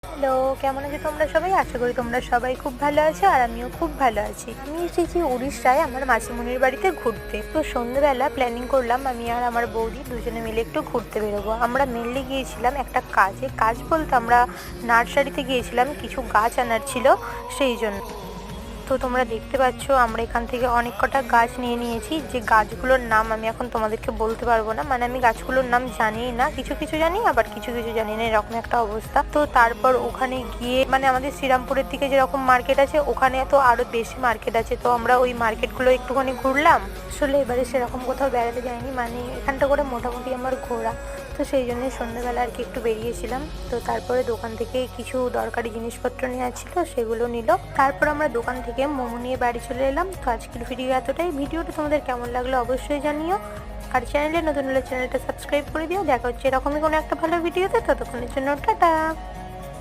Hello, কেমন আছো তোমরা সবাই? আশা করি তোমরা সবাই খুব ভালো আছো আর আমিও খুব ভালো আছি। আমি এসেছি উড়িষ্যায় আমার মাসিমণির বাড়িতে ঘুরতে। তো সন্ধ্যেবেলা প্ল্যানিং করলাম আমি আর আমার বৌদি দুজনে মিলে একটু ঘুরতে বেরোবো। আমরা মেনলি গিয়েছিলাম একটা কাজে, কাজ বলতে আমরা নার্সারিতে গিয়েছিলাম, কিছু গাছ আনার ছিল সেই জন্য। তো তোমরা দেখতে পাচ্ছ আমরা এখান থেকে অনেক কটা গাছ নিয়ে নিয়েছি। যে গাছগুলোর নাম আমি এখন তোমাদেরকে বলতে পারবো না, মানে আমি গাছগুলোর নাম জানিই না, কিছু কিছু জানি আবার কিছু কিছু জানি না, এরকম একটা অবস্থা। তো তারপর ওখানে গিয়ে মানে আমাদের শ্রীরামপুরের দিকে যেরকম মার্কেট আছে ওখানে তো আরো বেশি মার্কেট আছে, তো আমরা ওই মার্কেটগুলো একটুখানি ঘুরলাম। আসলে এবারে সেরকম কোথাও বেড়াতে যাইনি, মানে এখানটা করে মোটামুটি আমার ঘোরা, তো সেই জন্যই সন্ধ্যেবেলা আর কি একটু বেরিয়েছিলাম। তো তারপরে দোকান থেকে কিছু দরকারি জিনিসপত্র নেওয়া ছিল, সেগুলো নিল। তারপর আমরা দোকান থেকে মোমো নিয়ে বাড়ি চলে এলাম। তো আজকের ভিডিও এতটাই। ভিডিওটা তোমাদের কেমন লাগলো অবশ্যই জানিও, আর চ্যানেলে নতুন হলে চ্যানেলটা সাবস্ক্রাইব করে দিও। দেখা হচ্ছে এরকমই কোনো একটা ভালো ভিডিওতে, ততক্ষণের জন্য টাটা।